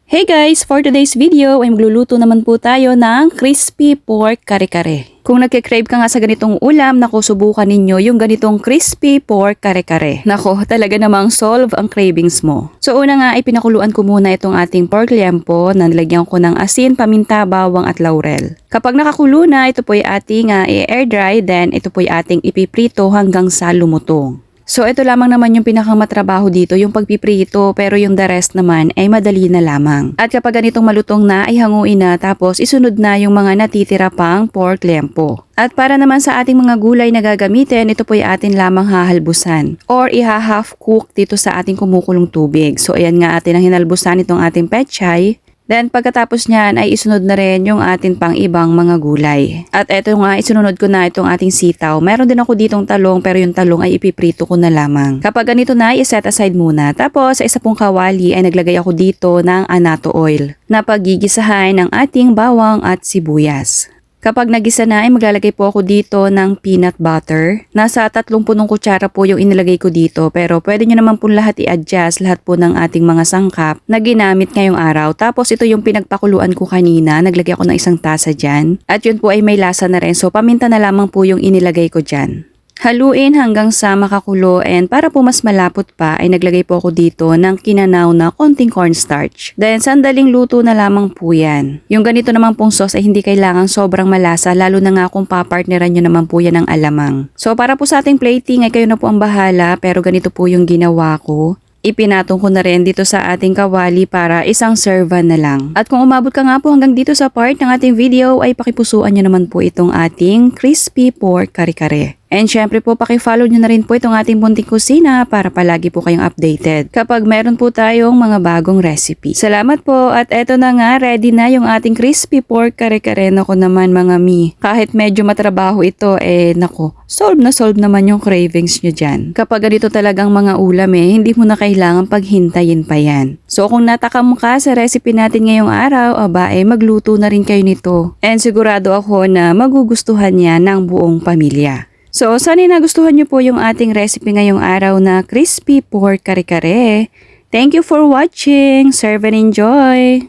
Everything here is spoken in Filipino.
Hey guys! For today's video ay magluluto naman po tayo ng crispy pork kare-kare. Kung nagke-crave ka nga sa ganitong ulam, naku, subukan ninyo yung ganitong crispy pork kare-kare. Naku, talaga namang solve ang cravings mo. So una nga ay pinakuluan ko muna itong ating pork liempo na nilagyan ko ng asin, paminta, bawang at laurel. Kapag nakakulo na, ito po ay ating i-air dry, then ito po ay ating ipiprito hanggang sa lumutong. So ito lamang naman yung pinakamatrabaho dito, yung pagpiprito, pero yung the rest naman ay madali na lamang. At kapag ganitong malutong na ay hanguin na, tapos isunod na yung mga natitira pang pork liempo. At para naman sa ating mga gulay na gagamitin, ito po ay atin lamang hahalbusan or iha-half cook dito sa ating kumukulong tubig. So ayan nga atin ang hinalbusan itong ating pechay. Then pagkatapos niyan ay isunod na rin yung atin pang ibang mga gulay. At eto nga, isunod ko na itong ating sitaw. Meron din ako ditong talong, pero yung talong ay ipiprito ko na lamang. Kapag ganito na, i-set aside muna. Tapos sa isa pong kawali ay naglagay ako dito ng annatto oil na paggigisahan ng ating bawang at sibuyas. Kapag nagisa na ay maglalagay po ako dito ng peanut butter. Nasa 30 kutsara po yung inilagay ko dito, pero pwede nyo naman po lahat i-adjust lahat po ng ating mga sangkap na ginamit ngayong araw. Tapos ito yung pinagpakuluan ko kanina, naglagay ako ng 1 tasa dyan. At yun po ay may lasa na rin, so paminta na lamang po yung inilagay ko dyan. Haluin hanggang sa makakulo, and para po mas malapot pa ay naglagay po ako dito ng kinanaw na konting cornstarch. Then sandaling luto na lamang po yan. Yung ganito naman pong sauce ay hindi kailangan sobrang malasa, lalo na nga kung papartneran nyo naman po yan ng alamang. So para po sa ating plating ay kayo na po ang bahala, pero ganito po yung ginawa ko. Ipinatong ko na rin dito sa ating kawali para isang servan na lang. At kung umabot ka nga po hanggang dito sa part ng ating video ay pakipusuan nyo naman po itong ating crispy pork kare-kare. And syempre po paki-follow nyo na rin po itong ating Bunting Kusina para palagi po kayong updated kapag meron po tayong mga bagong recipe. Salamat po, at eto na nga, ready na yung ating crispy pork kare-kare. Nako naman mga mi, kahit medyo matrabaho ito nako, solve naman yung cravings nyo dyan. Kapag ganito talagang mga ulam hindi mo na kailangan paghintayin pa yan. So kung natakam ka sa recipe natin ngayong araw, magluto na rin kayo nito. And sigurado ako na magugustuhan niya ng buong pamilya. So, sana nagustuhan niyo po yung ating recipe ngayong araw na crispy pork kare-kare. Thank you for watching. Serve and enjoy!